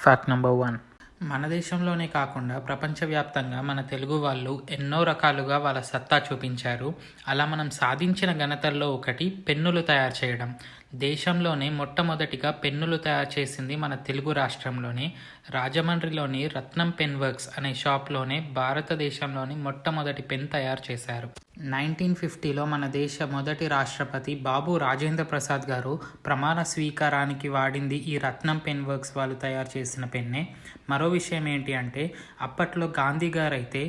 Fact number 1. మన దేశంలోనే కాకుండా ప్రపంచవ్యాప్తంగా మన తెలుగు వాళ్ళు ఎన్నో రకాలుగా వాళ్ళ సత్తా చూపించారు. అలా మనం సాధించిన ఘనతల్లో ఒకటి పెన్నులు తయారు చేయడం. దేశంలోనే మొట్టమొదటిగా పెన్నులు తయారు చేసింది మన తెలుగు రాష్ట్రంలోనే. రాజమండ్రిలోని రత్నం పెన్ వర్క్స్ అనే షాప్లోనే భారతదేశంలోని మొట్టమొదటి పెన్ తయారు చేశారు. 1950లో మన దేశ మొదటి రాష్ట్రపతి బాబు రాజేంద్ర ప్రసాద్ గారు ప్రమాణ స్వీకారానికి వాడింది ఈ రత్నం పెన్ వర్క్స్ వాళ్ళు తయారు చేసిన పెన్నే. మరో విషయం ఏంటి అంటే, అప్పట్లో గాంధీ గారు అయితే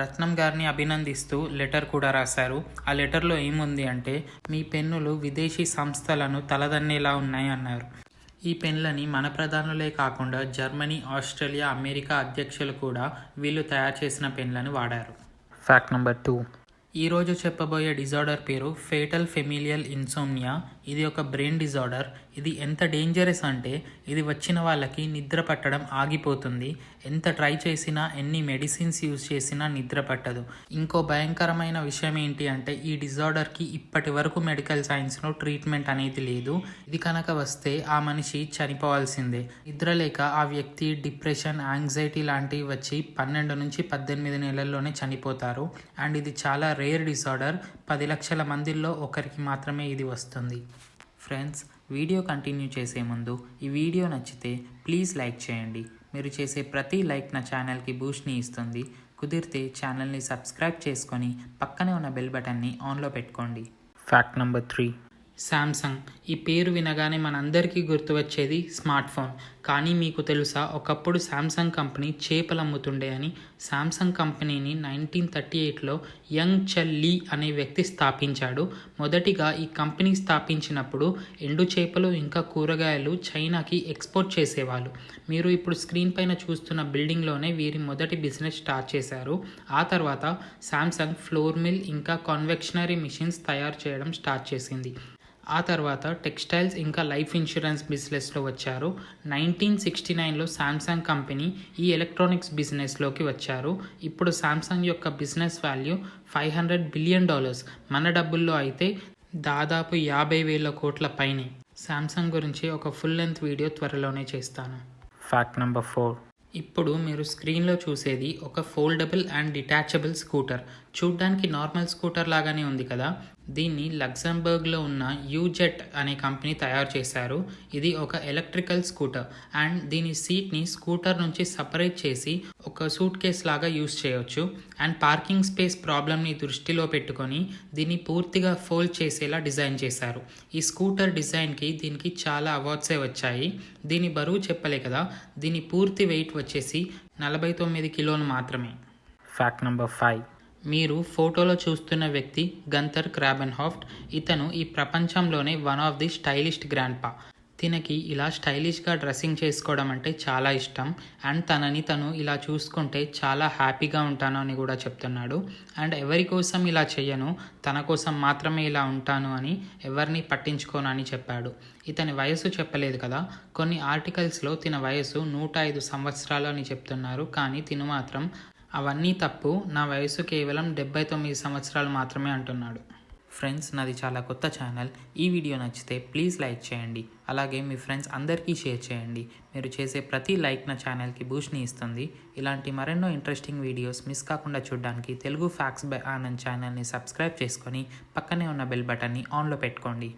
రత్నం గారిని అభినందిస్తూ లెటర్ కూడా రాశారు. ఆ లెటర్లో ఏముంది అంటే, మీ పెన్నులు విదేశీ సంస్థలను తలదన్నేలా ఉన్నాయి అన్నారు. ఈ పెన్లని మన ప్రధానులే కాకుండా జర్మనీ, ఆస్ట్రేలియా, అమెరికా అధ్యక్షులు కూడా వీళ్ళు తయారు చేసిన పెన్లను వాడారు. Fact number 2. ఈరోజు చెప్పబోయే డిజార్డర్ పేరు ఫేటల్ ఫెమిలియల్ ఇన్సోమ్నియా. ఇది ఒక బ్రెయిన్ డిజార్డర్. ఇది ఎంత డేంజరస్ అంటే, ఇది వచ్చిన వాళ్ళకి నిద్ర పట్టడం ఆగిపోతుంది. ఎంత ట్రై చేసినా, ఎన్ని మెడిసిన్స్ యూజ్ చేసినా నిద్ర పట్టదు. ఇంకో భయంకరమైన విషయం ఏంటి అంటే, ఈ డిజార్డర్కి ఇప్పటి వరకు మెడికల్ సైన్స్లో ట్రీట్మెంట్ అనేది లేదు. ఇది కనుక వస్తే ఆ మనిషి చనిపోవాల్సిందే. నిద్ర లేక ఆ వ్యక్తి డిప్రెషన్, యాంగ్జైటీ లాంటివి వచ్చి 12 నుంచి 18 నెలల్లోనే చనిపోతారు. అండ్ ఇది చాలా రేర్ డిజార్డర్. 10 లక్షల మందిలో ఒకరికి మాత్రమే ఇది వస్తుంది. ఫ్రెండ్స్, వీడియో కంటిన్యూ చేసే ముందు ఈ వీడియో నచ్చితే ప్లీజ్ లైక్ చేయండి. మీరు చేసే ప్రతి లైక్ నా ఛానల్కి బూస్ట్ని ఇస్తుంది. కుదిరితే ఛానల్ని సబ్స్క్రైబ్ చేసుకొని పక్కనే ఉన్న బెల్ బటన్ని ఆన్లో పెట్టుకోండి. Fact number 3. శాంసంగ్. ఈ పేరు వినగానే మనందరికీ గుర్తు వచ్చేది స్మార్ట్ ఫోన్. కానీ మీకు తెలుసా, ఒకప్పుడు శాంసంగ్ కంపెనీ చేపలు అమ్ముతుండే అని. శాంసంగ్ కంపెనీని 1938లో యంగ్ చెల్ లీ అనే వ్యక్తి స్థాపించాడు. మొదటిగా ఈ కంపెనీ స్థాపించినప్పుడు ఎండు చేపలు ఇంకా కూరగాయలు చైనాకి ఎక్స్పోర్ట్ చేసేవాళ్ళు. మీరు ఇప్పుడు స్క్రీన్ పైన చూస్తున్న బిల్డింగ్లోనే వీరి మొదటి బిజినెస్ స్టార్ట్ చేశారు. ఆ తర్వాత శాంసంగ్ ఫ్లోర్ మిల్ ఇంకా కాన్వెక్షనరీ మిషన్స్ తయారు చేయడం స్టార్ట్ చేసింది. ఆ తర్వాత టెక్స్టైల్స్ ఇంకా లైఫ్ ఇన్సూరెన్స్ బిజినెస్లో వచ్చారు. 1969లో శాంసంగ్ కంపెనీ ఈ ఎలక్ట్రానిక్స్ బిజినెస్లోకి వచ్చారు. ఇప్పుడు శాంసంగ్ యొక్క బిజినెస్ వాల్యూ $500 బిలియన్. మన డబ్బుల్లో అయితే దాదాపు 50,000 కోట్ల పైనే. శాంసంగ్ గురించి ఒక ఫుల్ లెంత్ వీడియో త్వరలోనే చేస్తాను. Fact number 4. ఇప్పుడు మీరు స్క్రీన్లో చూసేది ఒక ఫోల్డబుల్ అండ్ డిటాచబుల్ స్కూటర్. చూడ్డానికి నార్మల్ స్కూటర్ లాగానే ఉంది కదా. దీన్ని లక్సెంబర్గ్లో ఉన్న యూజెట్ అనే కంపెనీ తయారు చేశారు. ఇది ఒక ఎలక్ట్రికల్ స్కూటర్ అండ్ దీని సీట్ని స్కూటర్ నుంచి సపరేట్ చేసి ఒక సూట్ కేస్ లాగా యూస్ చేయొచ్చు. అండ్ పార్కింగ్ స్పేస్ ప్రాబ్లమ్ని దృష్టిలో పెట్టుకొని దీన్ని పూర్తిగా ఫోల్డ్ చేసేలా డిజైన్ చేశారు. ఈ స్కూటర్ డిజైన్కి దీనికి చాలా అవార్డ్సే వచ్చాయి. దీని బరువు చెప్పలే కదా, దీని పూర్తి వెయిట్ వచ్చేసి 49 కిలోలు మాత్రమే. Fact number 5. మీరు ఫోటోలో చూస్తున్న వ్యక్తి గంతర్ క్రాబెన్హాఫ్ట్. ఇతను ఈ ప్రపంచంలోనే one of the stylist grand పా. తినకి ఇలా స్టైలిష్గా డ్రెస్సింగ్ చేసుకోవడం అంటే చాలా ఇష్టం. అండ్ తనని తను ఇలా చూసుకుంటే చాలా హ్యాపీగా ఉంటాను అని కూడా చెప్తున్నాడు. అండ్ ఎవరి కోసం ఇలా చెయ్యను, తన కోసం మాత్రమే ఇలా ఉంటాను అని, ఎవరిని పట్టించుకోను అని చెప్పాడు. ఇతని వయసు చెప్పలేదు కదా. కొన్ని ఆర్టికల్స్లో తిన వయసు 105 సంవత్సరాలు అని చెప్తున్నారు. కానీ తిను మాత్రం అవన్నీ తప్పు, నా వయసు కేవలం 79 సంవత్సరాలు మాత్రమే అంటున్నాడు. ఫ్రెండ్స్, నాది చాలా కొత్త ఛానల్. ఈ వీడియో నచ్చితే ప్లీజ్ లైక్ చేయండి. అలాగే మీ ఫ్రెండ్స్ అందరికీ షేర్ చేయండి. మీరు చేసే ప్రతి లైక్ నా ఛానల్కి బూస్ట్ని ఇస్తుంది. ఇలాంటి మరెన్నో ఇంట్రెస్టింగ్ వీడియోస్ మిస్ కాకుండా చూడడానికి తెలుగు ఫ్యాక్ట్స్ బై ఆనంద్ ఛానల్ని సబ్స్క్రైబ్ చేసుకొని పక్కనే ఉన్న బెల్ బటన్ని ఆన్లో పెట్టుకోండి.